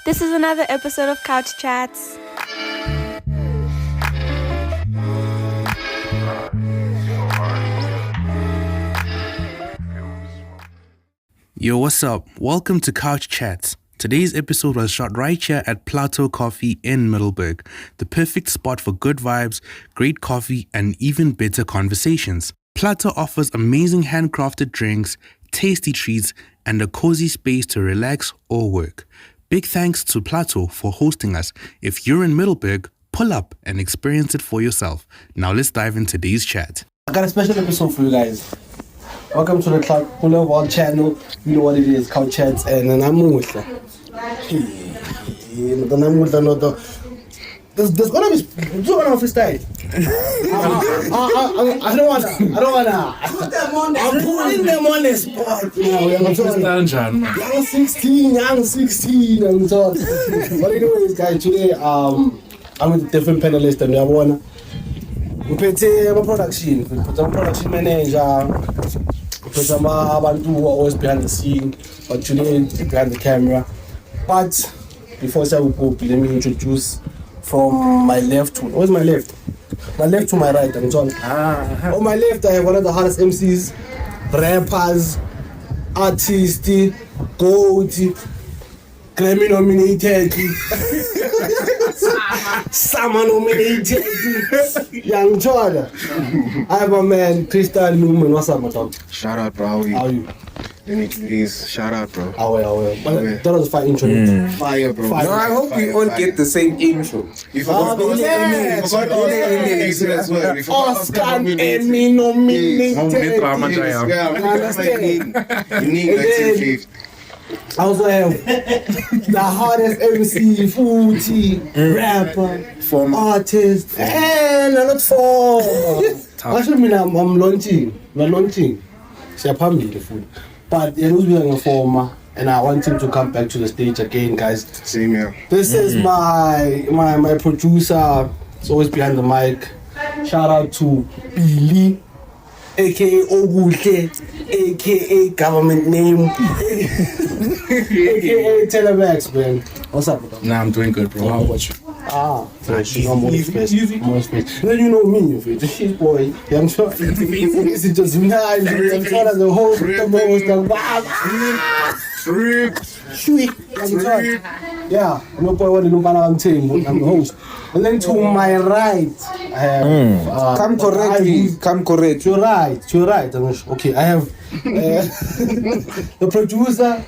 This is another episode of Couch Chats. Yo, what's up? Welcome to Couch Chats. Today's episode was shot right here at Plateau Coffee in Middleburg, the perfect spot for good vibes, great coffee, and even better conversations. Plateau offers amazing handcrafted drinks, tasty treats, and a cozy space to relax or work. Big thanks to Plateau for hosting us. If you're in Middleburg, pull up and experience it for yourself. Now let's dive into today's chat. I got a special episode for you guys. Welcome to the Cooler World channel. You know what it is, Couch Chats, and namuhla. There's gonna be freestyle. I don't wanna. I'm putting them on the spot now. Young 16. I'm talking. But anyways, guys, today I'm with a different panelist and we wanna. We put a production manager. Because I'm abantu who are always behind the scene, but today behind the camera. But before I go, let me introduce from my left to where's my left? My left to my right, I'm talking. On my left, I have one of the hardest MCs, rappers, artists, gold, Grammy nominated, Summer nominated, Young Jordan. I have a man, Christian Newman. What's up, my dog? Shout out, bro. How are you? Let me please shout out, bro. How well. That was a fire intro. Fire, bro. Fire. No, I hope we all get the same intro. You forgot the yes. as well. Oscar Emmy nominated. Unique. I also have the hardest MC, foodie, rapper, artist, and a lot for. Actually, I'm launching. We're launching. Siaphambi the food. But it was being a former, and I want him to come back to the stage again, guys. Same here. This is my producer. It's always behind the mic. Shout out to Billy, aka Ogulte, aka government name, aka Telemax, man. What's up, bro? Nah, I'm doing good, bro. How about you? More space. Then you know me, this boy. I'm sure it's just nice. I'm sure the whole yeah, I'm not boy. I'm the host. And then to my right, I have Come correct. You're right. Okay, I have the producer.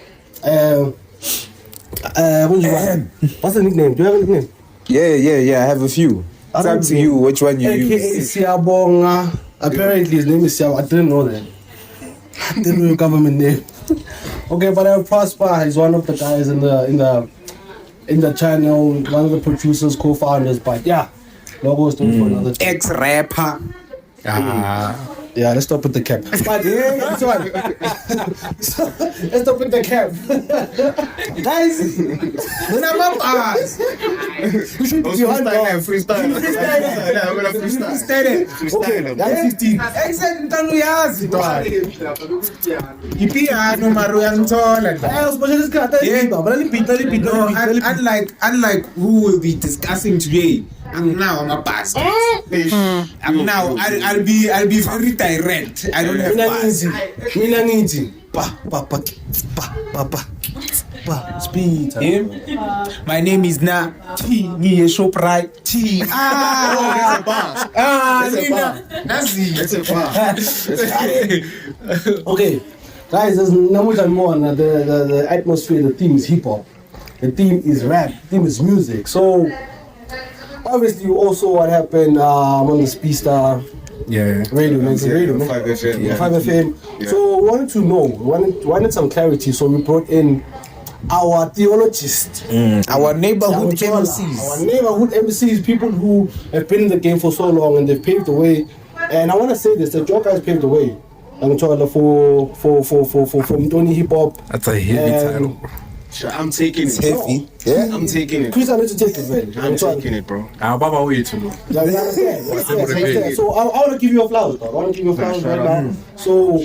What's the nickname? Do you have a nickname? Yeah. I have a few. It's up to you which one you AKA use. Siabonga. Apparently his name is Siabonga. I didn't know that. I didn't know your government name. Okay, but I have Prosper. He's one of the guys in the channel, one of the producers, co-founders. But yeah, logos do for another time. Ex-rapper. Yeah, let's stop with the cap. But yeah, sorry. Let's stop with the cap. Guys, when I'm up, we should be on Freestyle. Okay, that's 15. Exactly, uyazi dog. Ipiano maro yangithola. Unlike who will be discussing today. I'm now on a bus. I'll be very direct. I don't have bus. Speed. My name is Na T. Shoprite T. Okay, guys, there's no more. The atmosphere, the theme is hip hop, the theme is rap, the theme is music. So obviously, also what happened on the Speed Star radio, 5 FM. Yeah. 5 FM. Yeah. So we wanted to know, wanted some clarity. So we brought in our theologists, our neighborhood MCs. Our neighborhood MCs, people who have been in the game for so long and they've paved the way. And I want to say this: the Joker has paved the way. I'm talking for Tony Hip Hop. That's a heavy title. I'm taking it. Heavy. Yeah, I'm taking it. Chris, I need to take it, man. I'm taking it, bro. Baba, wait to know. Yeah, you understand? So I want to give you a flowers, dog. I want to give you a flowers right now. So,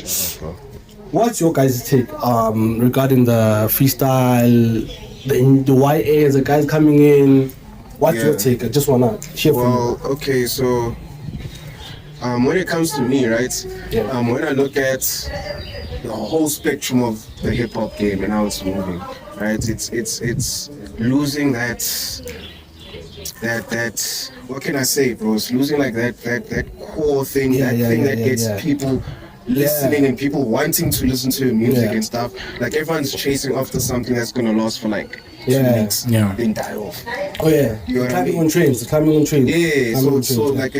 what's your guys' take regarding the freestyle the YAs, the guys coming in. What's Yeah. your take? I just wanna hear from Well, okay, so when it comes to me, right? Yeah. When I look at the whole spectrum of the hip hop game and how it's moving, right? It's losing that what can I say, bro? It's losing like that core thing, that gets people listening and people wanting to listen to your music and stuff. Like everyone's chasing after something that's gonna last for like 2 weeks, then die off. you. Oh yeah, You know what I climbing mean? on trains, climbing on trains. Yeah, Climbing on so trains, like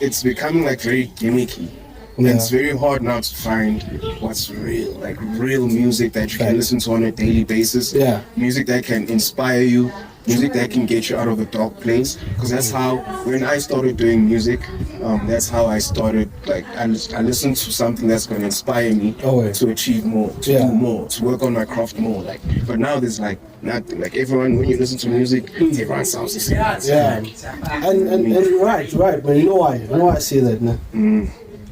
it's becoming like very gimmicky. Yeah. And it's very hard now to find what's real, like real music that you can listen to on a daily basis. Yeah. Music that can inspire you, music that can get you out of a dark place. Because that's how, when I started doing music, that's how I started. Like I listened to something that's going to inspire me to achieve more, to do more, to work on my craft more. Like, but now there's like nothing. Like everyone, when you listen to music, everyone sounds the same. Yeah, and you're right. But you know why? You know why I say that, nah?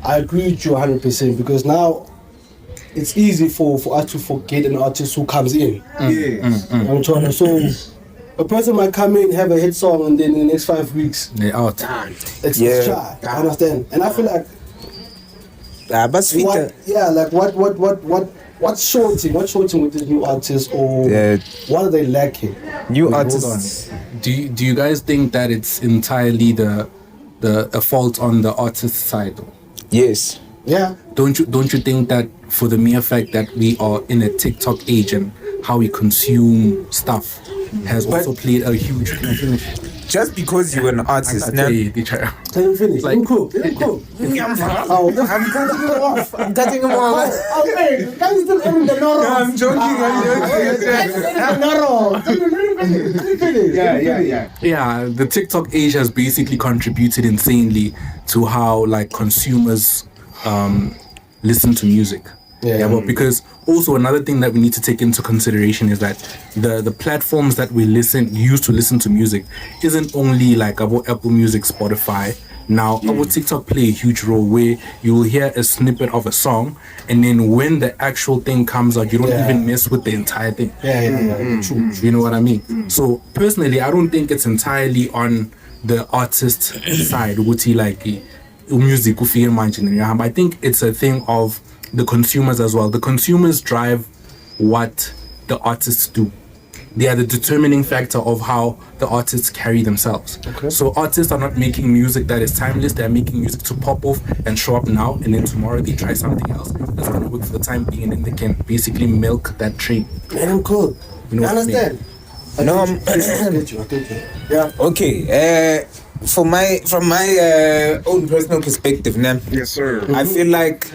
I agree with you 100% because now it's easy for us to forget an artist who comes in. I'm trying to. So a person might come in, have a hit song, and then in the next 5 weeks, they're out. it's shy. I understand, and I feel like but sweet. what's shorting with this new artist, or what are they lacking? New Hold artists. on. Do you guys think that it's entirely the fault on the artist side? Yes. Yeah. Don't you think that for the mere fact that we are in a TikTok age and how we consume stuff has also played a huge Just because you're an artist, now. Can you finish? Like- Cool. I'm cutting him off. Okay, can you still end the Noro? I'm joking. Yeah, the TikTok age has basically contributed insanely to how like consumers listen to music. Yeah, but because also another thing that we need to take into consideration is that the platforms that we use to listen to music isn't only like about Apple Music, Spotify. Now, our TikTok play a huge role where you will hear a snippet of a song, and then when the actual thing comes out, you don't even mess with the entire thing. True. You know what I mean? So personally, I don't think it's entirely on the artist side. Would he like music? I think it's a thing of the consumers as well. The consumers drive what the artists do. They are the determining factor of how the artists carry themselves. Okay. So artists are not making music that is timeless. They're making music to pop off and show up now, and then tomorrow they try something else that's going to work for the time being, and then they can basically milk that train. Man, I'm cool. You know I understand. No, I get you. Yeah. Okay. From my own personal perspective, now. Yes, sir. I feel like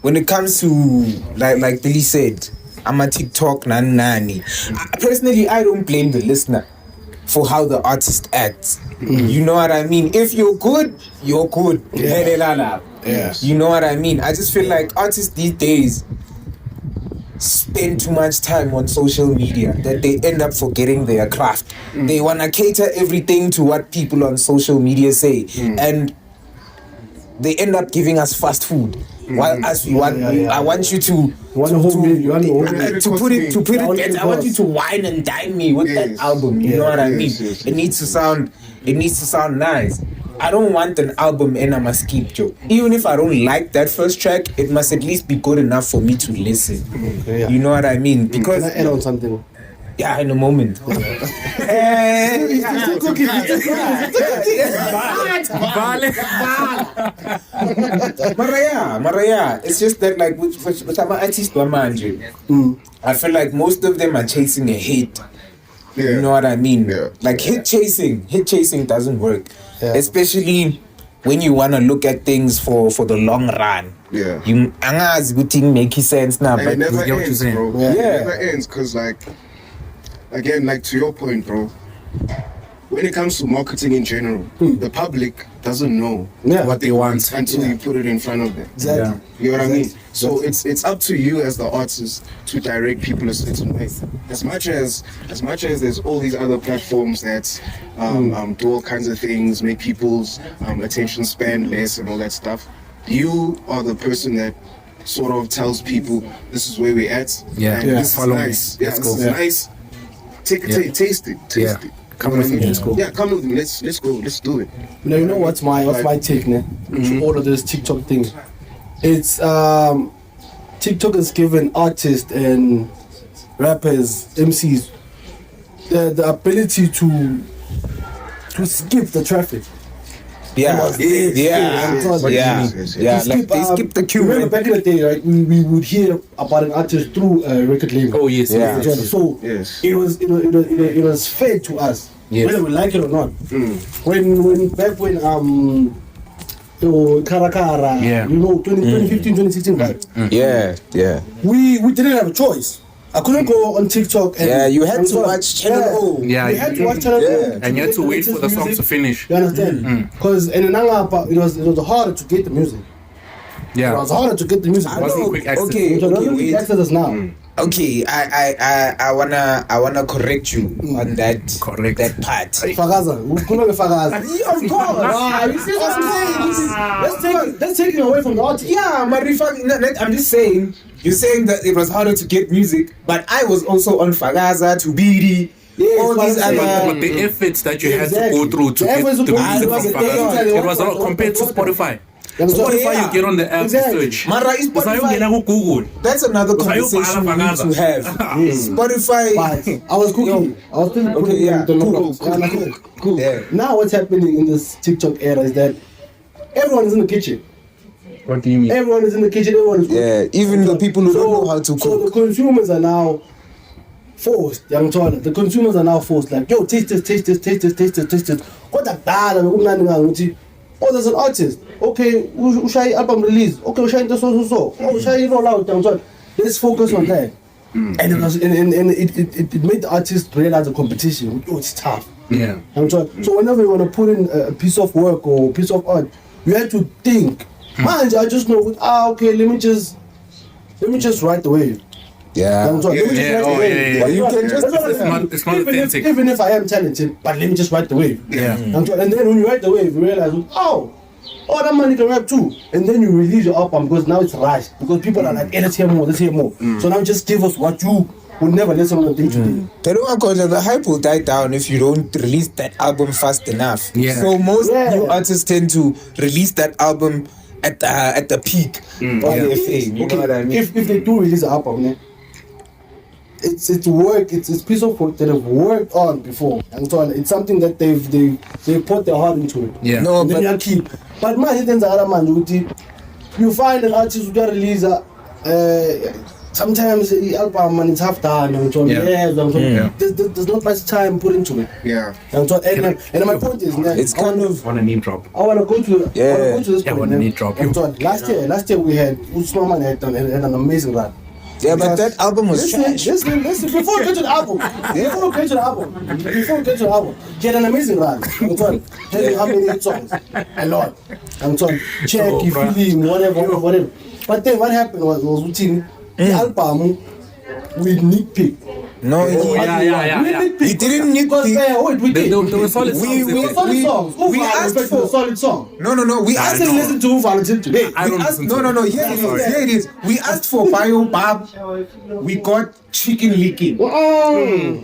when it comes to like Billy said, I'm a TikTok nani. Personally, I don't blame the listener for how the artist acts. You know what I mean? If you're good, you're good. Yes. You know what I mean? I just feel like artists these days spend too much time on social media that they end up forgetting their craft. They wanna cater everything to what people on social media say, and they end up giving us fast food. While us, we want. I want you to put it better. I want you to wine and dine me with that album. You know what I mean? Yes. It needs to sound nice. I don't want an album and I must keep Joe. Even if I don't like that first track, it must at least be good enough for me to listen. Okay, yeah. You know what I mean? Because Can I add on something? yeah, in a moment. Maria, it's just that like with our artists, I feel like most of them are chasing a hit. Yeah. You know what I mean? Yeah. Like hit chasing doesn't work, especially when you want to look at things for the long run. Yeah. You angazi ukuthi make sense now, And but it never you get what you're ends, saying. bro. Yeah. It never ends, because like, again, like to your point, bro, when it comes to marketing in general, the public doesn't know What they want. until you put it in front of them. Exactly. You know what I mean? So it's up to you as the artist to direct people a certain way. As much as there's all these other platforms that do all kinds of things, make people's attention span less and all that stuff, you are the person that sort of tells people this is where we're at. Yeah. and Yeah. this is Follow me. nice. Yeah, Let's this go. is nice. Taste it. Yeah. Come with me, let's go. Yeah, come with me. Let's go. Let's do it. Now, you know what's my take, ne? To all of this TikTok thing. It's TikTok has given artists and rappers, MCs, the ability to skip the traffic. Yeah. Like They skip the queue. Remember back in the day, right? We would hear about an artist through a record label. Oh yes, Yeah. So it was fair to us, Yes. whether we like it or not. When Karakara, Yeah. 2015, 2016, right? Yeah. We didn't have a choice. I couldn't go on TikTok and You had to and watch Channel O. Yeah, we had to watch Channel O. and you had to wait for the song to finish. You understand? Because in Nangapa, it was harder to get the music. It Yeah. was harder to get the music. It wasn't quick access. Okay, So don't wait. access us now. Okay, I wanna correct you on that Correct. that part. Fagaza, Fagaza. Of course. You see what I'm saying? Let's take it away from the artist. Yeah, I'm just saying. You're saying that it was harder to get music, but I was also on Fagaza, Tubiri, all but these I'm saying- other. But the efforts that you had to Exactly. go through to The get efforts the to go music through, from it was- Fagaza, it was it all was- compared to Spotify. Spotify, yeah. you get on the app Exactly. to search. Mara, is Usayongena Spotify. ku-Google. That's another Usayobhala conversation we need Fagaza. to have. Spotify. But I was cooking. I was still cooking. yeah. the Cool. cool. Yeah. Now what's happening in this TikTok era is that everyone is in the kitchen. What do you mean? Everyone is in the kitchen. Everyone is cooking. Yeah, even the people who don't know how to So cook. the consumers are now forced. Young China. The consumers are now forced. Like, yo, taste this. What the bad? Oh, there's an artist. Okay, Ushai album release. Okay, Ushai this so. Oh, Ushai roll out. Young China. Let's focus on that. And it was, and it made the artist realize the competition. Oh, it's tough. Yeah. So whenever you want to put in a piece of work or a piece of art, you have to think. Man, I just know. Okay, let me just write the wave. Yeah. Let me just Yeah, write oh, the wave. yeah, yeah. But you can just- That's what I'm saying. it's not Even authentic. Even if I am talented, but let me just write the wave. Yeah. And then when you write the wave, you realize, oh, that man can rap too. And then you release your album because now it's rushed. Because people are like, hey, let's hear more. So now just give us what you would never let someone think today. The hype will die down if you don't release that album fast enough. Yeah. So most Yeah. new artists tend to release that album at the peak of their fame. You know what I mean? If they do release an album, ne, it's work. It's piece of work that they've worked on before, and so on. It's something that they put their heart into it. Yeah. No, And then but you keep. But man, it ends other man. You find an artist who can release sometimes the album and it's half done. And so on. Yeah. There's not much time put into it. Yeah. And so and my point is, ne, it's kind of On a name drop. I want to go to Yeah. this Yeah, point. when ne. they drop you. And so on. Last year we had Usman had an amazing run. yeah, but that album was trash. Listen, before we get to the album, he had an amazing run. I'm talking, tell you how many hit songs? A lot. I'm talking, check, Oh, you bruh. feeling, whatever. But then what happened was routine. The album, we nitpick. No, yeah. He didn't need Because, the. wait, we did. There were solid songs. We- in there. Solid songs. we asked for- a solid song. No. We I asked. didn't listen to Valentine today. I We don't asked, listen to no. it. Here it is. Sorry. Here it is. We asked for Biobab. We got chicken licking.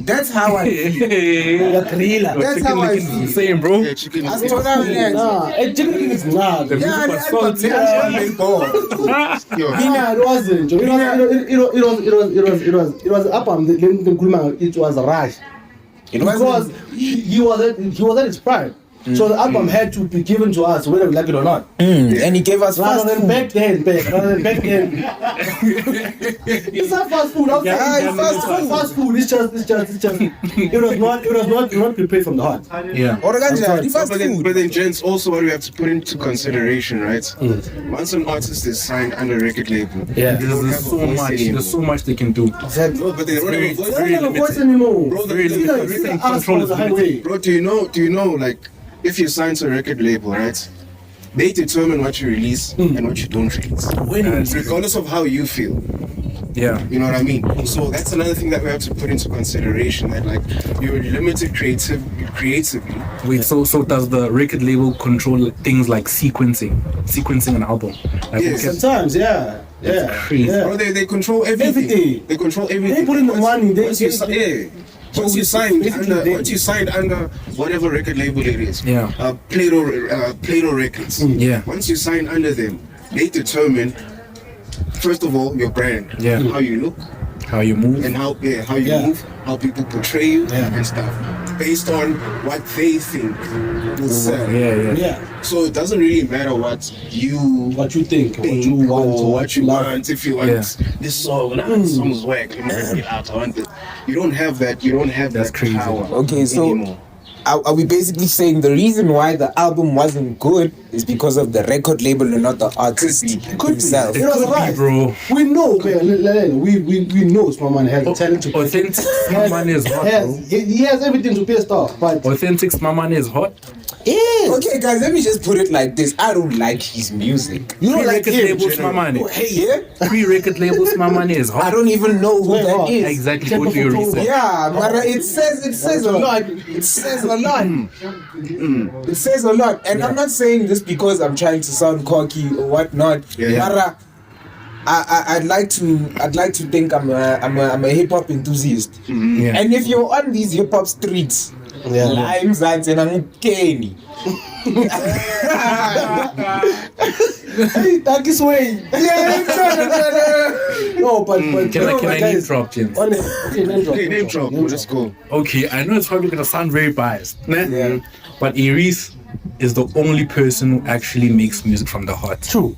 That's how I feel. The gorilla. That's how I feel. Insane, bro. Yeah, chicken. That's what I mean. Nah, chicken is not. The Yeah, music the was album, solid. yeah, ball. Yo, It wasn't. It was up on the it was rushed. It Because wasn't. he was at his prime. So the album had to be given to us whether we like it or not. And he gave us Rather fast than food. back then. It's not fast food. I'm saying fast food. It's just. It was not prepared from the heart. Yeah. Organja, fast but then, food. but then, gents, also what we have to put into consideration, right? Once an artist is signed under a record label, Yeah. There's so much they can do. no, but they don't have a voice. They don't have a voice anymore. Bro, Very You know, limited. you Everything ask control for is the limited. highway. Bro, do you know, like, if you sign to a record label, right? They determine what you release and what you don't release, regardless of how you feel. Yeah. You know what I mean? So that's another thing that we have to put into consideration. That like you're limited creatively. Wait, so does the record label control things like sequencing an album? Like, Yes. okay, Sometimes, yeah. crazy. Yeah. Bro, they control everything. Everything. They control everything. They put in the money. They Once you si- yeah. Once you signed under whatever record label it is, Yeah. Plato Records. Yeah. Once you sign under them, they determine, first of all, your brand, Yeah. how you look, How you move. and how you move, how people portray you and stuff, based on what they think will sell. Yeah. So it doesn't really matter what you think, what you want, or what you love. want. If you want this song, this song is whack. Let me bring it out. I want it. You don't have that. You don't have That's that crazy. power. Okay, so anymore. are we basically saying the reason why the album wasn't good is because of the record label and not the artist himself? You know, Could be, right. bro. We know, man. We know Smaman has the talent to. Authentic Smaman is hot, bro. He has everything to be a star, but Authentic Smaman is hot. Okay, guys, let me just put it like this. I don't like his music. you don't like Pre-record him. label Smaman. Hey, yeah? Pre-record label Smaman is I hot. don't even know who Wait, that what? is. Exactly. Go do your research. Yeah, but it says a lot. It says a lot. It says a lot. And I'm not saying this because I'm trying to sound cocky or whatnot. Yeah. But I'd like to think I'm a hip hop enthusiast. Yeah. And if you're on these hip hop streets, I'm Zanzi and I'm Kenny. Hey, that is way. No, but Can I name guys, drop, James? Okay, name drop. Okay, name drop. Let's go. Okay, I know it's probably gonna sound very biased, né? Yeah. But Iris is the only person who actually makes music from the heart. True.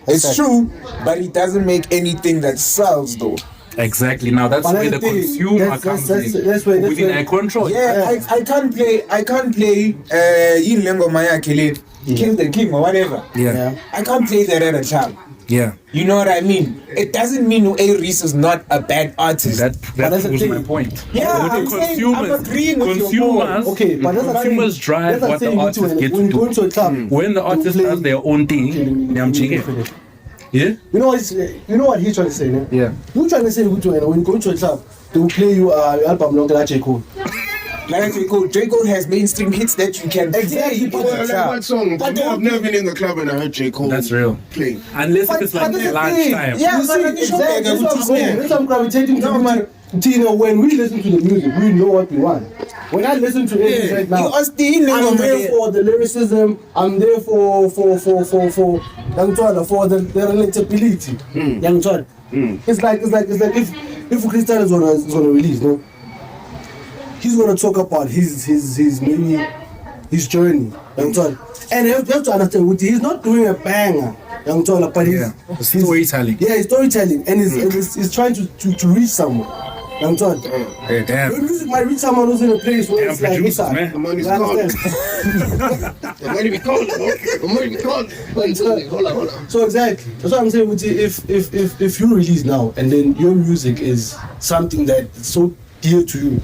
It's true, but he doesn't make anything that sells though. Exactly. Now that's But where the that's the thing. consumer comes in. That's where- within their control. Yeah, I can't play in Lengo Maya Kill the King or whatever. Yeah. I can't play that at a time. Yeah. You know what I mean? It doesn't mean Reese is not a bad artist. That that's the proves thing. my point. Yeah, With the I'm saying, I'm agreeing with your consumers, Okay, but that's consumers drive what the artist gets when you to go do. into a club. When the artist does their own thing, I'm checking. Yeah? You know what he's trying to say, ne? Yeah. You're trying to say when you go into a club, they will play you your album longer than J. Cole. Like J. Cole has mainstream hits that you can Exactly, play. but- in the Like club. what song? But I've never been in the club and I heard J. Cole. That's real. Play. Unless if it's like that's the lunchtime. thing. Yeah, You but see, let me show exactly, you that's what I'm what saying. I'm That's what I'm gravitating to. No, man. Tino, when we listen to the music, we know what we want. When I listen to it right now, You are still I'm there for the lyricism. I'm there for the relatability. Young John. It's like if Christian is gonna release, no, he's gonna talk about his maybe his journey, Young John. And you have to understand, he's not doing a banger, Young John, but Yeah. Storytelling. Yeah, he's storytelling, and he's trying to reach someone. Young John. Hey, damn. Your music might reach someone who's in a place where Damn it's like, producers, it's man. The money's you gone. understand? The money be calling, bro. The money be calling. Hold on. So exactly, that's what I'm saying. With if you release now and then your music is something that is so dear to you,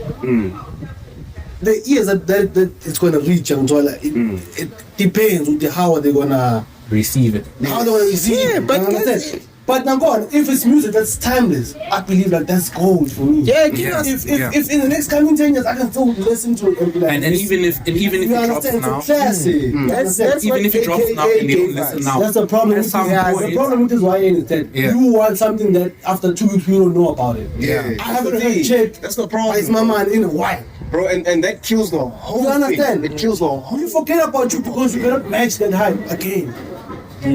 the ears that it's gonna reach and so like it depends on how they're gonna Receive it. how they're gonna receive. Yeah, it, but you understand? that's- But now, God, if it's music that's timeless, I believe that that's gold for me. Yeah, If in the next coming 10 years I can still listen to it and be like, And even if you it drops understand, now, it's a classic. You understand? That's even what if it drops now and they don't listen now, That's the problem. at some The point, problem with this YN is that Yeah. you want something that after 2 weeks we don't know about it. Yeah. I haven't heard check. That's the problem. It's my man in a while. Bro, and that kills the whole You understand? thing. It kills the whole You forget about you because you cannot match that hype again.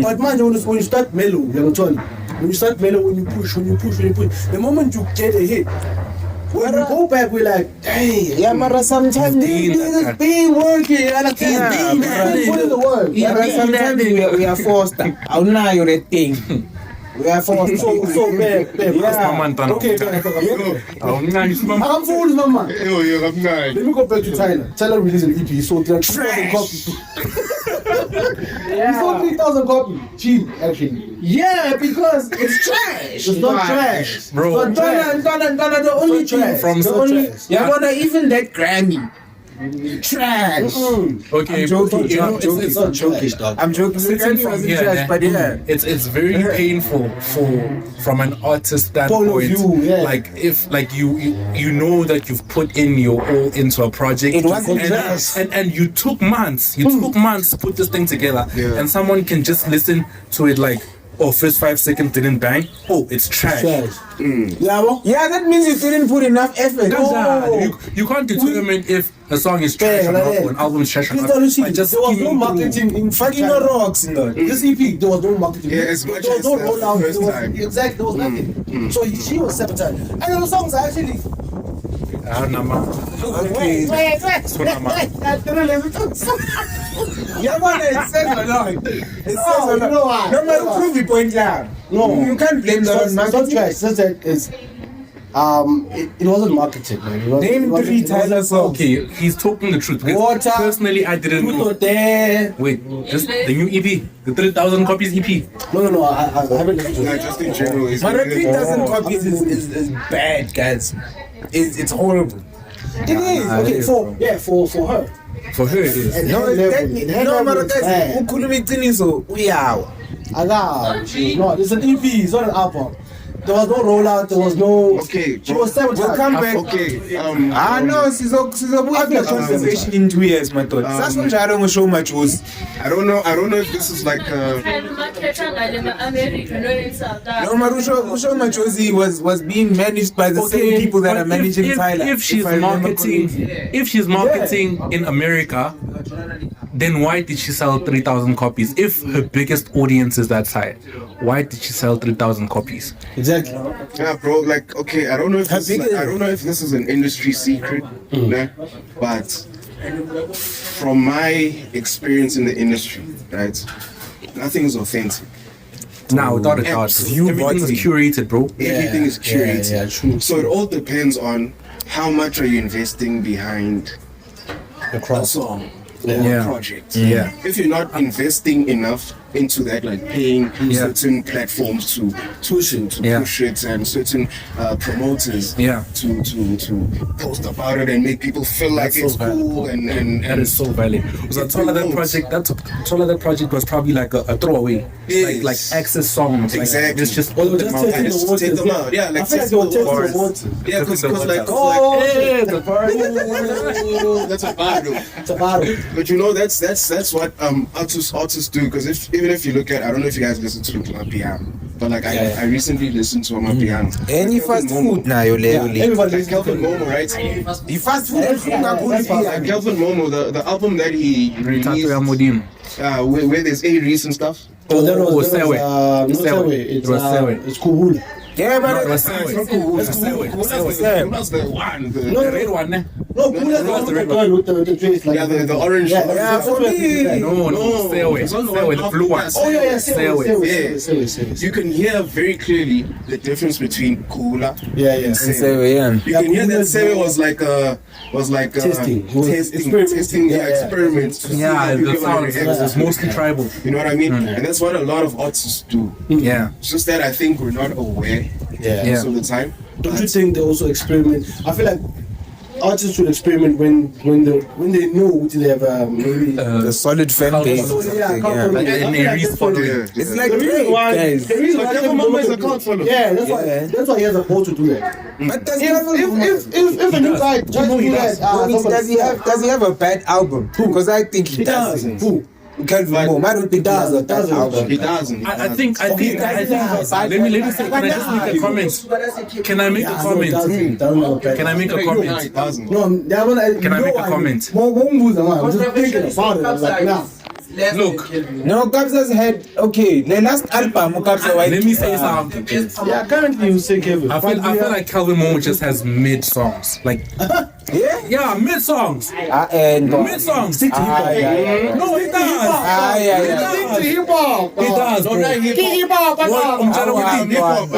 But man, when you start mellow, when you start mellow, when you push, the moment you get a hit, when you go back, we're like, dang. Yeah, but sometimes It's been working, and I can't put in the work. sometimes we are forced. I'll now you're a thing. We are forced. So bad. Mama and Tana. Okay, bad. I'm I'm fool, my man. Yo, yo, I'm not. Let me go back to Tyler. Tyler released an EP, so there are 3,000 copies. He sold 3,000 copies. Gee, actually. Yeah, because it's trash. It's not trash. Bro. But Donna, the only It's not thing trash. From It's not such trash. yeah, but even that Grammy, trash. Okay, I'm joking, you know, I'm joking. it's Not trash, dog. I'm joking. The Sitting Grammy from wasn't here, trash, yeah. but yeah. It's very painful from an artist standpoint. Point of view, yeah. Like if like you know that you've put in your all into a project, It wasn't and, just- and you took months. You took months to put this thing together, Yeah. and someone can just listen to it like oh, first 5 seconds didn't bang. Oh, it's trash. Yeah, bro. Yeah, that means you didn't put enough effort. You can't determine if a song is trash or not, or an album is trash or not. By just there was no skimming marketing in Fucking China. no rocks in that. This EP, there was no marketing. Yeah, as much there was as no the rollout. first There was, time. exactly, there was nothing. So she was sabotaged. And then the songs are actually. Okay. Wait. I didn't let me talk. Yeah, man, it says a lot. It says a You know lot. why? No matter prove the point now. No. You can't blame that on It's not marketing. trash. It's just that it's it wasn't marketed, man. It wasn't- Name it wasn't- three it wasn't- Tyler songs. Okay, he's talking the truth. Because Water. personally, I didn't know. Pluto there. Wait, just the new EP, the 3,000 copies EP. No. I haven't listened to Like it. just in general, it's But a really- 3,000 copies is bad, guys. It's horrible. It is okay for her. For her, it is. And No, her level, and her no, level matter is guys, bad. ukhuluma iqiniso uyawa. No, it's an EP. It's not an album. There was no rollout. There was no. Okay, She bro. was sabotaged. We'll come back. Okay, No, sizobuya kule conversation in 2 years, my thought. Sasinjalo ngisho majozi. I don't know if this is like No, Marusho Machozi was being managed by the same people that but are managing Tyler. If she's I remember marketing, correctly. if she's marketing in America, then why did she sell 3,000 copies? If her biggest audience is that side, why did she sell 3,000 copies? Exactly. yeah, bro. Like, okay, I don't know if this is an industry secret, né? But from my experience in the industry, right, nothing is authentic. Now, without a doubt, You everything is bought it. curated, bro. Everything is curated. yeah, true. So it all depends on how much are you investing behind a song or Yeah. a project. Yeah. If you're not investing enough into that, like paying certain platforms to push it, and certain promoters Yeah. to post about it and make people feel like That's it's so valid. cool and That is so valid. Because I told her that project, that project was probably like a throwaway, Yes. like access songs. Exactly. Like, it's just Or they were put just them out testing there. the just waters. take them out. Yeah, like I feel like test they were the testing waters. the waters. yeah, because like Oh, that's a battle. it's a battle. But you know that's what artists do, because even if you look at, I don't know if you guys listen to Piano, but like I recently listened to Piano. Any fast food nayo leyo le. Everybody Like Kelvin Momo, right? The fast food Like Kelvin Momo, the album that he Tato released, ya Modimo. where there's A-Reese and stuff. that was Sewe. not Sewe. Sewe. It was Sewe. It's cool. Yeah, but It was Sewe. It was Sewe. That's the one. The red one, eh? No, cool. That's was the red one with the face like Yeah, the orange. Yeah, one. Yeah, for me. No, Sewe. It's not the Sewe, one the blue one. after Oh yeah, Sewe. Sewe. You can hear very clearly the difference between Kula. Yeah. and Sewe. So yeah. You can hear that Sewe was like Testing. testing, experiments. to see how Yeah, the people sound react. is mostly tribal. You know what I mean? And that's what a lot of artists do. Yeah. It's just that I think we're not aware Yeah. Yeah. most of the time. Don't you think they also experiment? I feel like artists should experiment when they know what they have maybe. The solid fan base. So, yeah, Yeah. come from- Like, I and feel they like respond that's to what- it. It's like The reason Drake, why, guys. the reason why Kevin Momo is a cult follow. Yeah, that's why. Yeah. That's why he has a poll to do that. But does If a new guy tries to do that, does he have a bad album? Because I think he doesn't. Who? Kelvin Momo, I don't think he has a bad Doesn't. album. He doesn't. I think. Let me say. Can I just make a comment? Can I make a comment? Can I make a He comment? doesn't. No, that one. Can I make a comment? I'm just thinking about it. I was like, nah. Look, No, Kabza's had okay. The last album, Kabza White. let me say something. Yeah, currently you say Kevin. I feel like Calvin Momo just has mid songs. Like, yeah, mid songs. And Mid songs. Stick to hip hop. yeah. No, he does. Yeah. Stick to hip hop. He does, bro. Hip hop. What? I'm trying to Wow. hip hop.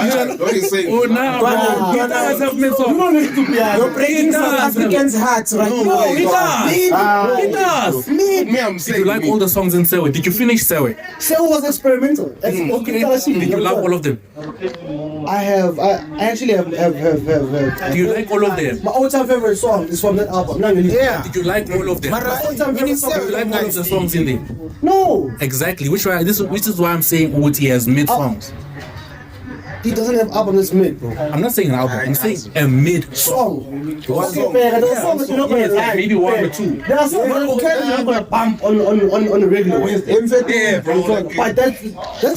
What he's saying. Oh, nah, bro. He does have mid You songs. don't listen to piano. You're breaking South Africans' hearts right now. No, he does. He does. Me, I'm Did saying. you like all the songs in Sewe? Did you finish Sewe? Sewe was experimental. Okay. Did you like all of them? I actually have. Do you like all of them? My all-time favorite song is from that album. No, Yeah. Did you like all of them? Mara, all-time when he favorite song. Do you like all of the songs in there? No. Exactly. Which is why I'm saying Uti has mid songs. He doesn't have album that's mid, bro. I'm not saying an album. I'm saying a mid song. Okay, man, there's songs that you're not gonna like. Maybe one or two. There are songs that you're not gonna bump on the regular Wednesday. Yeah, bro. But that's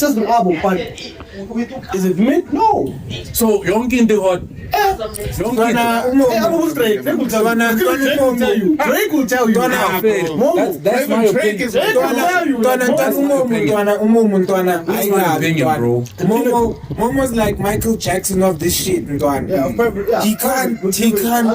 just an album. But is it mid? No. So you're getting the hot. Drake will tell you. Drake will tell you. That's my opinion. That's my opinion, bro. Momo's like Michael Jackson of this shit, He can't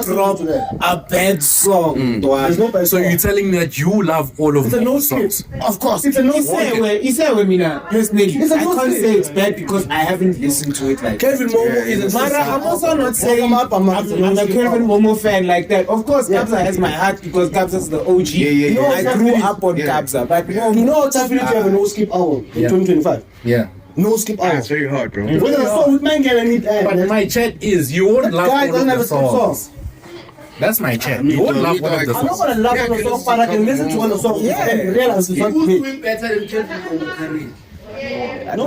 drop a bad song, There's no bad So song. you're telling me that you love all of It's a no the skip. songs? Of course, it's a no He skip. said with me now, personally, It's a I no can't skip. say it's bad because I haven't listened to it like Kevin Momo is a Mara, I'm also not saying I'm I'm a Kevin Momo fan like that. Of course, Kabza has my heart because Kabza's the OG. Yeah. I grew up on Kabza, but You know what's happening to have a no skip album in 2025? Yeah. No skip album. It's very hard, bro. Whether a song with man can need But my chat is you won't love guy all doesn't have of a the skip song. songs. That's my chat. You won't love all of the I'm not songs. gonna love on the song, but I can listen to one of the songs and realize it's not me. better than Kevin. There's no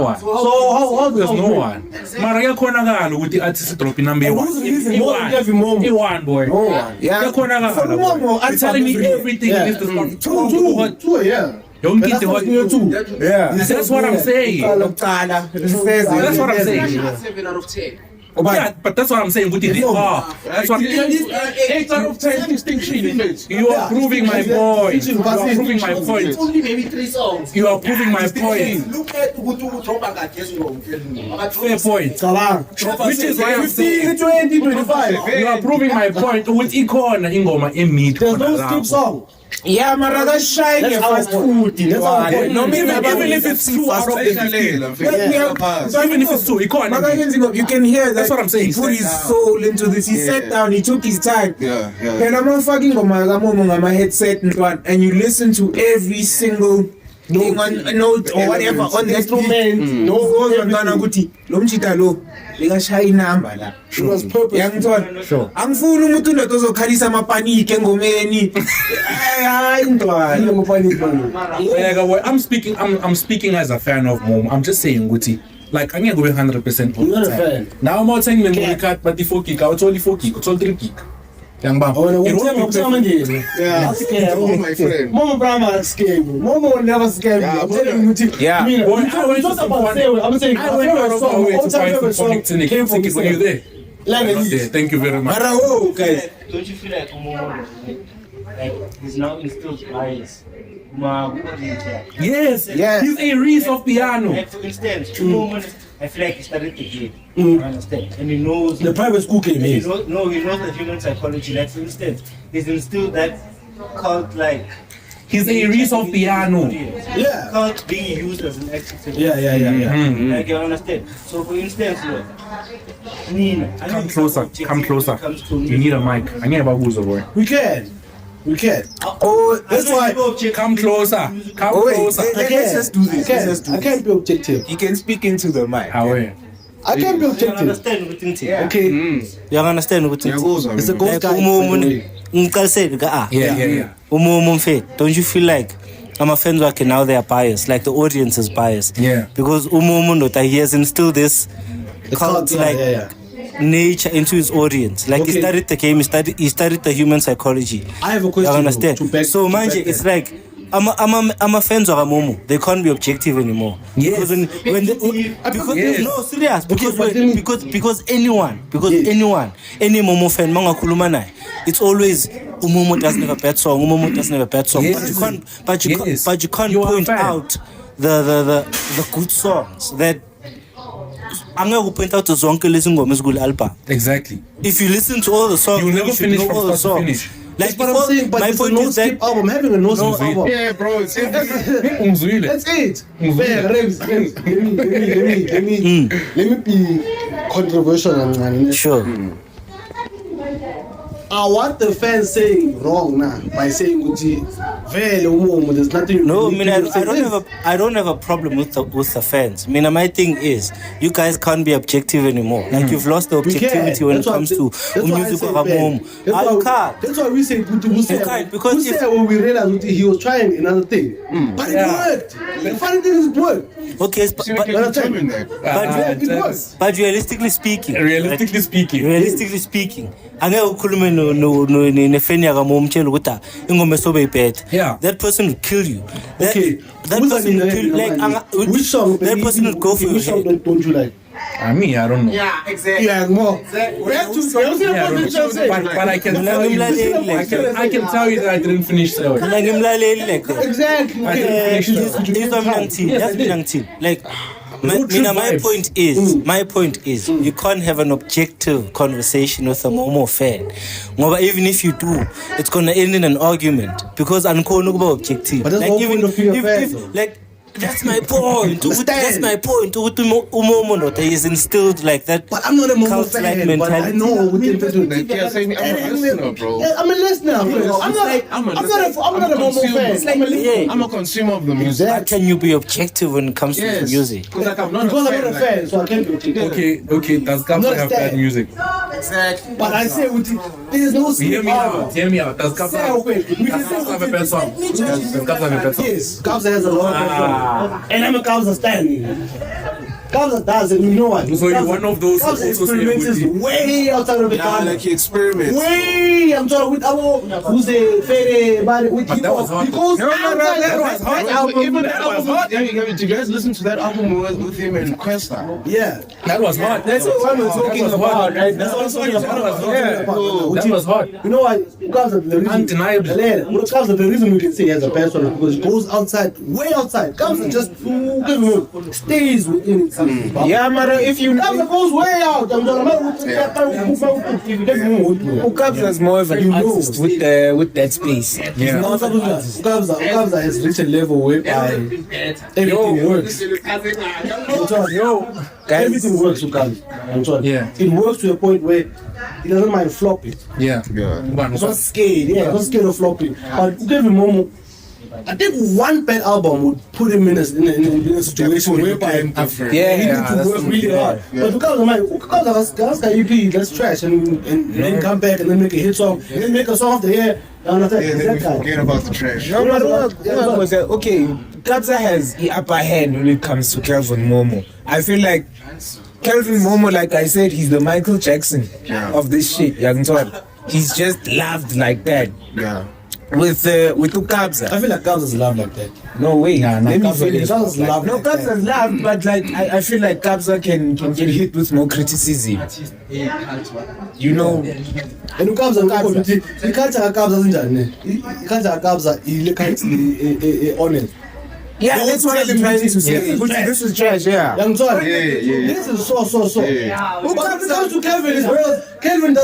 one. So how There's no one. Mara yakhonakala ukuthi artist drop number one. Who's releasing more than Kevin Momo? Iwan boy. No one. Yakhonakala. For Momo, You're telling me everything Yeah. is the stuff. Two, yeah. Don't But get that's the what's hot. new too. Yeah. That's what I'm saying. That's what I'm saying. 7 out of 10. Yeah, but that's what I'm saying. That's what I'm 8 out of 10 distinction. You are proving my point. You are proving my point. Only maybe 3 songs. You are proving my point. Look at Ugutu drop and get yes, Fair point. Cabang. Which is why I'm saying 20, 25. you are proving my point. With Ikona Ingoma Emit. There's no skip song. Yeah, Maraga shy That's how fast I want. food. That's how I want. No, Even if it's two out of the 15. Even if it's two, Ikona. You can hear that. That's what I'm saying. He put his soul into this. He sat down. He took his time. Yeah. And I'm not fucking on my headset and you listen to every single thing on note or whatever on the instrument. No goes on Dana Guti. Lomchita lo. Likashaya inamba la. It was purpose. Yangithola. Sure. Angifuni umuntu ndoto ozokhalisa amapaniki engomeni. Hayi ntwana. Yeah, boy, I'm speaking as a fan of Mom. I'm just saying, Guti. Like, I'm going to go 100% all You're the not a time. fan. Now I'm not saying memory card, but the 4 gig. It's only 4 gig. It's all 3 gig. Young Bam. Oh, no, It tell won't be me, perfect. Yeah. Oh, my friend. Momo Brahma scared me. Momo will never scare me. I'm telling you. Yeah. Boy, I went Just to about say, I'm saying, I went out of my way to find Phonic Clinic. came from Were you there? Like Not there. Thank you very much. Mara wo guys. Don't you feel like Umomo, like he's now instilled bias? Yes. Yes. He's a Reese of piano. Like for instance, Umomo, I feel like he started the game. You understand? And he knows the private school came he in. knows the human psychology. Like for instance, he's instilled that cult like He's a Reese of piano. Yeah. cult being used as an adjective. Yeah. Like you understand. So for instance, look, Nina. I know Come it's closer. objective Come when it closer. comes to You need a mic. I need a babuzo, boy. We can. Oh, That's why. Come closer. Come Oh, wait. closer. Let's just do this. Let's just do I this. can't be objective. You can speak into the mic. How are you? I can't be you objective. understand what it is. Okay. You understand what it is? It's a ghost Like guy. Yeah. Don't you feel like I'm a fan worker now they are biased, like the audience is biased? Yeah. Because he has instilled this cult like nature into his audience. Like he Okay. studied the game, he studied the human psychology. I have a You question. understand? to back- So to back manje, that. it's like I'm a fan of Momo. They can't be objective anymore. Yes. Because when Yes. no serious because but then- because anyone any Momo fan mangakhuluma naye, it's always Momo doesn't have a bad song. Momo doesn't have a bad song. Yes. But you can't You are a point fan. out the good songs that. I'm going to point out the zonke lezingoma ezikule album. Exactly. If you listen to all the songs, You'll never you should finish know from all the start to songs. finish. Like That's what I'm saying, but my it's a point no is that skip album. Having a no skip album. Yeah, bro. It's Umzwile. That's it. Fair, Rebs, let me be controversial. sure. what the fans saying wrong now by saying there's nothing. No, I mean I don't have a problem with the fans. I mean my thing is you guys can't be objective anymore. Like you've lost the objectivity when it comes to music of home. That's why we say because when we realized he was trying another thing, but it worked. The funny thing is it worked. Okay, but realistically speaking, angeke ukhulume nefeni yakamo umtshela ukuthi ingoma esobe ibhethe. That person will kill you. That person will kill you. Like which song? That person will go for your head. Don't you like? I mean, I don't know. Yeah, exactly. Yeah, more. But I can tell you that I didn't finish that. Exactly. Like my point is you can't have an objective conversation with a Momo fan. Even if you do, it's gonna end in an argument because unko objective. But that's like even if like that's my point. That's my point. Umomo is instilled like that. But I'm not a Momo fan. But I know we can do that. I'm a listener. I'm not a Momo fan. I'm a consumer of the music. How can you be objective when it comes to the music? Because I'm not a fan, so I can't be objective. Okay. Does Kabza have bad music? Exactly. But I say there's no. Hear me out. Does Kabza have a bad song? Does Kabza have a bad song? Yes, Kabza has a lot of bad songs. And I'm a Kabza stan. Kabza does it, you know what? So you're one of those Kabza experiments way outside of the Yeah, like he experiments. Way, I'm talking with who's the Fede, but that was hard. Because that was hard. Even that was hard. Did you guys listen to that album with him and Questa? Yeah, that was hard. That's what we're talking about, right? That was hard. You know what? Kabza, the reason, undeniably. Kabza, the reason we can say he has a person because it goes outside, way outside. Kabza just stays within it. Yeah, Mara, if you Kabza goes way out. Kabza is more of an artist with that space. Yeah. Kabza has reached a level whereby everything works. Everything works with Kabza. Yeah. It works to a point where he doesn't mind flopping. Yeah. He's not scared. Yeah, he's not scared of flopping. But give him Momo. I think one bad album would put him in a situation whereby he needs to work really hard. But because of Kabza EP, that's trash, and then come back and then make a hit song, and then make a song of the year. Then we forget about the trash. No, okay, Kabza has the upper hand when it comes to Kelvin Momo. I feel like Kelvin Momo, like I said, he's the Michael Jackson of this shit, young Todd. He's just loved like that. Yeah. With Kabza. I feel like Kabza's loved like that. No way. Kabza's loved. No, Kabza's loved, but like I feel like Kabza can get hit with more criticism. You know. And Kabza, you can't tell Kabza honest. Yeah, that's what I'm trying to say. This is trash, Young Todd, this is so. When it comes to Kelvin, it's real. Kelvin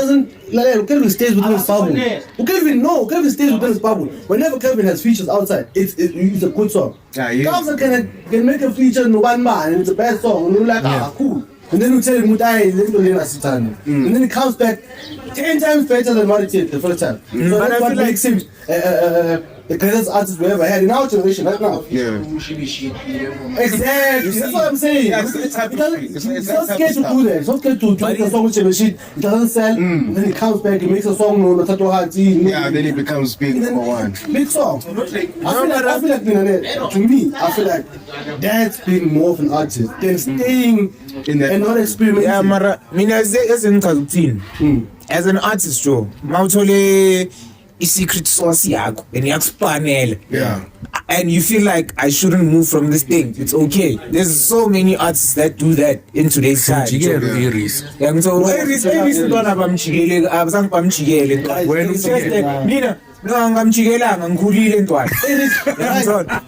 stays within his bubble. Kelvin stays within his bubble. Whenever Kelvin has features outside, it's a good song. Kabza can make a feature in one man and it's a bad song. And you're like, cool. And then we tell him, and then he comes back 10 times better than what he did the first time. So that's what makes him the greatest artist we ever had in our generation right now. Yeah. Exactly. That's what I'm saying. It's not scared to do that. It's not scared to make a song with a shit. It doesn't sell. And then he comes back, he makes a song no Tato Hati. Yeah, then he becomes big number one. Big song. I feel like to me, I feel like that's being more of an artist than staying in that and not experimenting. Yeah, Mara, as an artist, Joe, Mautole is secret sauce yakho and yakupanela. Yeah. And you feel like I shouldn't move from this thing. It's okay. There's so many artists that do that in today's time. Iris. Yeah, so Iris don't have no, ngamjikelanga ngikhulile ntwana.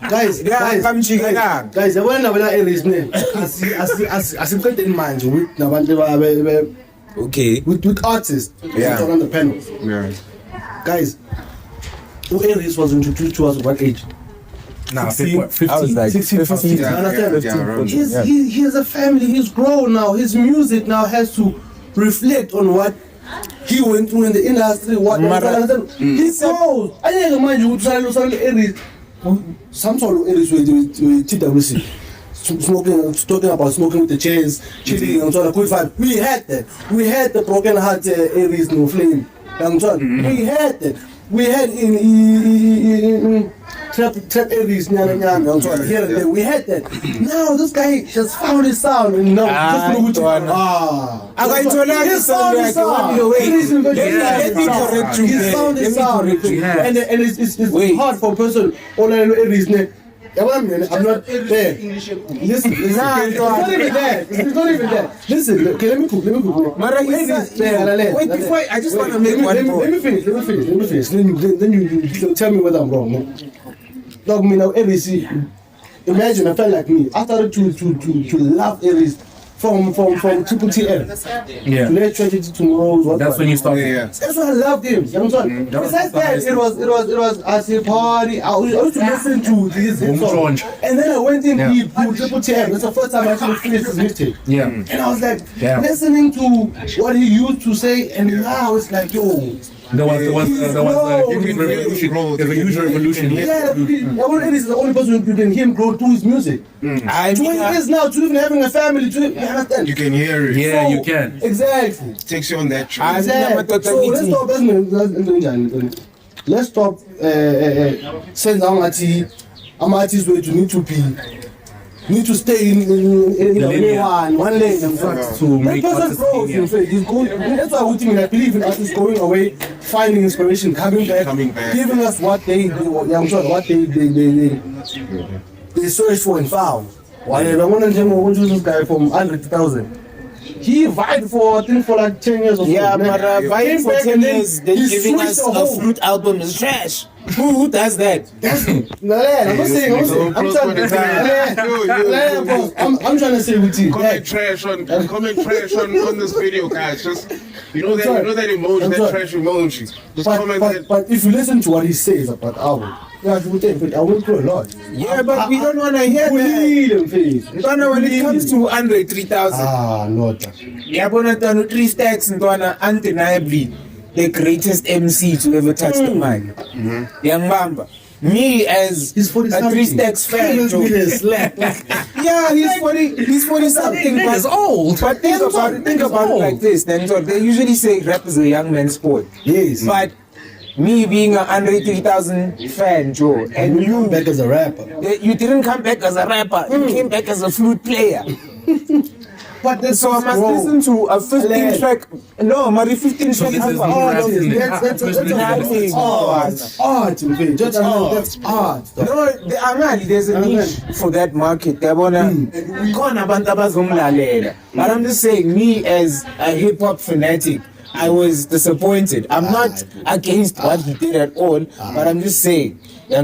Guys, yabona wena Iris ne asiqedeni manje with nabantu okay with artists on the panel. Yeah. Guys, Iris was introduced to us at what age? Nah, 15. 15. I was like 15. understand? He has a family, he's grown now, his music now has to reflect on what he went through in the industry, what he knows. I didn't mind you trying to some sort of areas with TWC. Talking about smoking with the chains, cheating and so on. We had that. We had the broken heart areas no flame. We had that. We had in trap areas, here and there. We had that. Now this guy just found his sound and now just look at his sound. Let me correct you. He found his sound, and it's hard for a person. All I know is I'm not there. Listen, it's not even there. It's not even there. Listen, okay, let me cook. Wait, before I just want to make one point. Let me finish. Then you tell me whether I'm wrong. Man. Dog, me now, ABC. Imagine I felt like me. I started to love Aries from Triple TM. Yeah. To Let Tragedy Tomorrow. That's when you started. Yeah. That's why I loved him. You know what I'm saying? Besides that, it was as a party. I used to listen to these songs. And then I went in deep to Triple TM. That's the first time I actually finished his mixtape. Yeah. And I was like, listening to what he used to say, and now it's like, yo. There was a huge revolution. There's a huge revolution. Yeah, Eddie is the only person who can hear him grow through his music. 20 years now, to even having a family, you understand? You can hear it. Yeah, you can. Exactly. Takes you on that track. Exactly. So let's stop saying I'm artists where you need to stay in one lane and front to make artists growth. That's why I believe in artists going away, finding inspiration, coming back, giving us what they do. I'm sure what they search for and found. Why I want to choose this guy from 100,000. He vibed for like 10 years or so. Yeah, but vibing for 10 years, then giving us a flute album is trash. Who does that? I'm not saying. I'm trying to say with you. Comment trash on this video, guys. Just you know that emoji, that trash emoji. Just comment that. But if you listen to what he says about album, I went through a lot. Yeah, but we don't want to hear that. When it comes to Andre 3000. Lord. Yeah, but 3 stacks and undeniably the greatest MC to ever touch the mic. Young Mamba. Me as a 3 stacks fan. Yeah, he's 40 something. He's old. But think about it like this. Then they usually say rap is a young man's sport. Yes. But me being an Andre 3000 fan, Joe, and you back as a rapper. You didn't come back as a rapper. You came back as a flute player. But so I must listen to a 15 track. No, my 15 track. That's art. No, there's a niche for that market. But I'm just saying, me as a hip hop fanatic, I was disappointed. I'm not against what he did at all, but I'm just saying, no,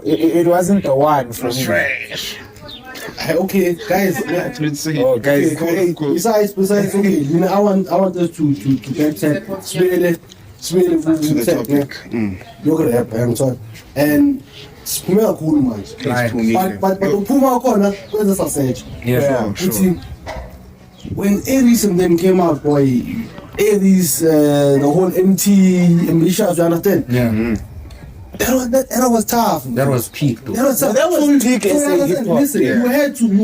it wasn't the one from trash. Okay, guys. Let's see. Oh, guys. Okay. Besides, okay. I want us to backtrack. Swele to the topic. You're gonna have and smell cool man. But Puma corner, where's the sausage? Yeah, sure. When Aries and them came out, boy, Aries, the whole MT, Militia, you understand? Yeah. That era was tough. That was peak, though. That was peak as a hip hop. Listen, you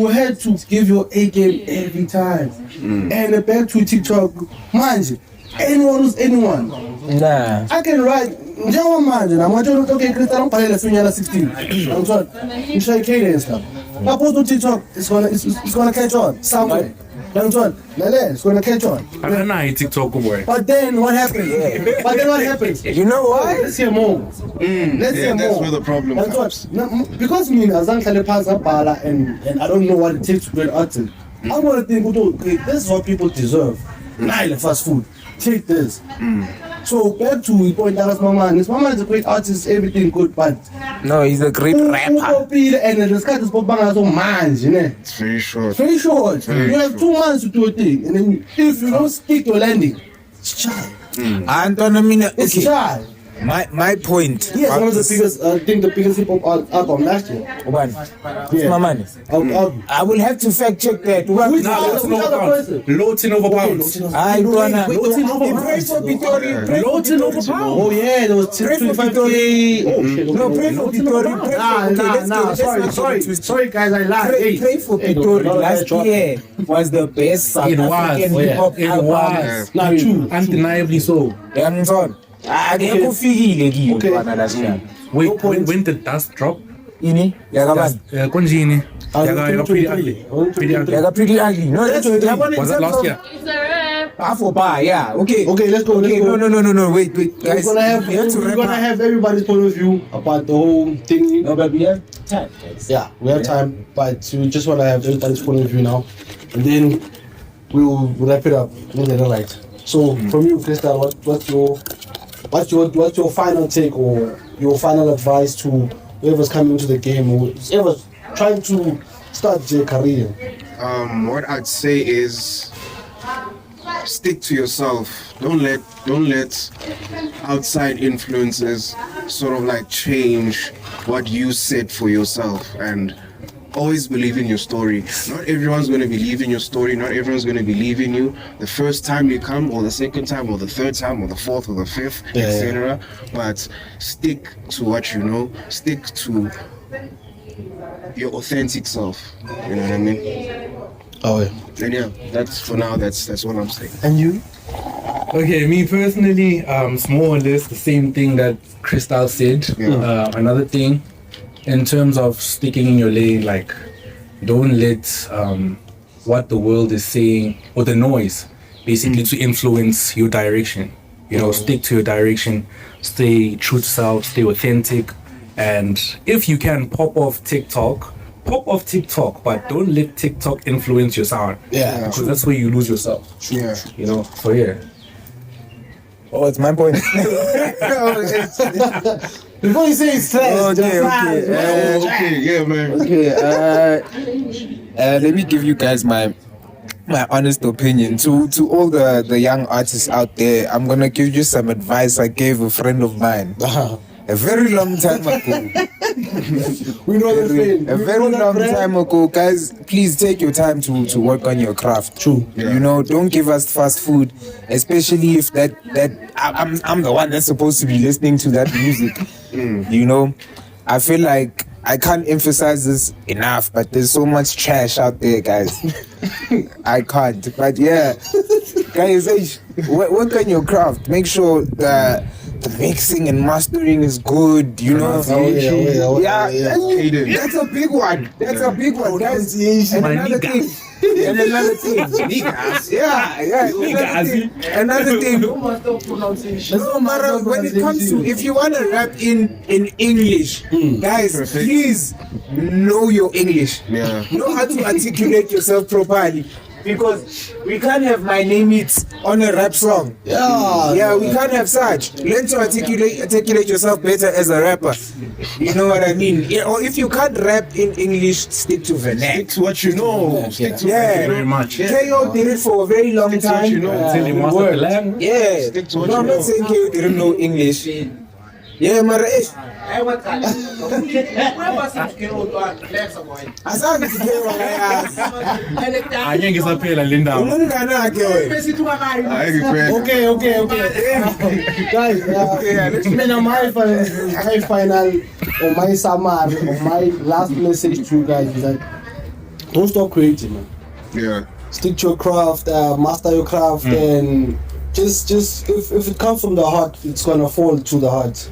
had to give your A game every time. And back to TikTok, mind you, anyone who's anyone. Nah. I can write. I'm going to okay, Cristiano Palella 16. I'm sorry. You try cadence stuff. I post on TikTok, it's gonna catch on somewhere. It's gonna catch on. I don't know TikTok boy. But then what happens? You know why? Let's hear more. Let's hear more. That's where the problem comes. Because me, Azan Kalepaza Bala, and I don't know what it takes to be an artist. I want to think, okay, this is what people deserve. Nile fast food. Take this. So back to point out Mama. His mama is a great artist, everything good, but no, he's a great rapper. And the sky is so man's, you know. It's very short. You have 2 months to do a thing, and then if you don't stick your landing, it's shy. Anton, It's shy. My point. Yes, one of the biggest. I think the biggest hip hop album last year. One. Yeah. My money. I will have to fact check that. Which Low other person? Loading over pounds. I don't wanna. Loading over He pounds. prays for Pitori. Loading over pounds. Oh yeah, there was Pray for 25K. Oh shit. No, pray for Pitori. Sorry guys, I lied. Pray for Pitori. Last year was the best South It was. African hip hop It album. was. Nah, true. Undeniably so. Yangizona. Akekho ufikile kiyo bana last year. Wait, when did Dust drop? Ini? Yakabani? Konjini. Yaga Pretty Ugly. Pretty Ugly. Yaka pretty ugly. No, that's Was that last year? Half or bar, yeah. Okay. Okay, let's go. Okay, no. Wait, guys. We're gonna have everybody's point of view about the whole thing. No, but we have time, guys. Yeah, we have time, but we just wanna have everybody's point of view now, and then we'll wrap it up. Right. So from you, Crystal, what's your final take or your final advice to whoever's coming into the game or whoever's trying to start their career? What I'd say is stick to yourself. Don't let outside influences sort of like change what you said for yourself, and always believe in your story. Not everyone's going to believe in your story. Not everyone's going to believe in you the first time you come, or the second time, or the third time, or the fourth, or the fifth, etc. But stick to what you know. Stick to your authentic self. You know what I mean? Oh yeah. And yeah, that's for now. That's what I'm saying. And you? Okay, me personally, it's more or less the same thing that Crystal said. Another thing, in terms of sticking in your lane, like, don't let what the world is saying or the noise basically to influence your direction. You know, stick to your direction, stay true to self, stay authentic, and if you can pop off TikTok, but don't let TikTok influence your sound. Yeah, because that's where you lose yourself. Yeah. You know, so yeah. Oh, it's my point. Before you say it's trash, Okay, yeah, man. Okay, let me give you guys my honest opinion. To all the young artists out there, I'm gonna give you some advice I gave a friend of mine a very long time ago. We know the feeling. A very long time ago, guys. Please take your time to work on your craft. True. Yeah. You know, don't give us fast food, especially if that I'm the one that's supposed to be listening to that music. You know, I feel like I can't emphasize this enough, but there's so much trash out there, guys. I can't. But yeah, guys, work on your craft. Make sure that the mixing and mastering is good, you know. Yeah. That's a big one. Guys. And another thing. Another thing. No matter when it comes to, if you want to rap in English, guys, please know your English. Yeah. Know how to articulate yourself properly. Because we can't have my name it's on a rap song. Yeah, we can't have such. Learn to articulate yourself better as a rapper. You know what I mean? Yeah, or if you can't rap in English, stick to vernac. Stick to what you know. Stick to what you know. Very much. KO did it for a very long Stick to what time. you know. Until you master the language. Yeah. Stick to what No, you I'm know. not saying KO didn't know English. Yeah, Mara. Asante KO. Angeke ngisaphela le ndaba. Umngane wakhe wena. Okay. Guys, my final or my summary or my last message to you guys is that don't stop creating, man. Yeah. Stick to your craft, master your craft, and just if it comes from the heart, it's gonna fall to the heart.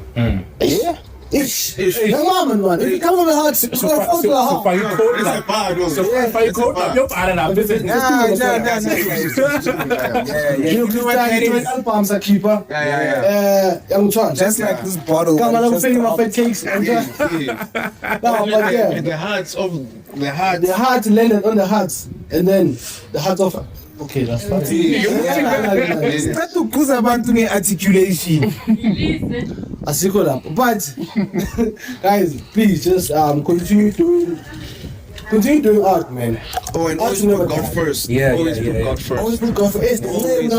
Yeah. If it comes from the heart, it's gonna fall to the heart. Albums are keeper. Young John. Just like this bottle. Come on, I'm feeling my fat cakes. No, but yeah. The heart landed on the hearts, and then the heart of. Okay, that's fine. Start to cause abantu articulation. But guys, please just continue doing art, man. Oh, and always put God first. Always put God first. Always put God first. Always.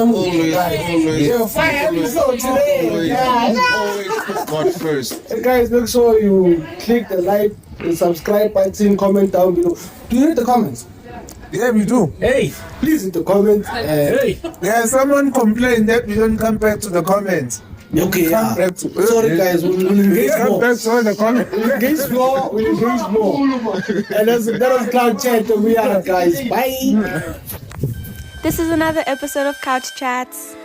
Yeah, 5 episodes today. Always. put God first. Hey guys, make sure you click the like, the subscribe button, comment down below. Do you read the comments? Yeah, we do. Hey, Please read the comments. hey. Yeah, someone complained that we don't come back to the comments. Okay, Come back to sorry guys, we'll engage Come more. back to all the comments. We'll engage more. And that was Cloud Chat, and we are guys. Bye. This is another episode of Couch Chats.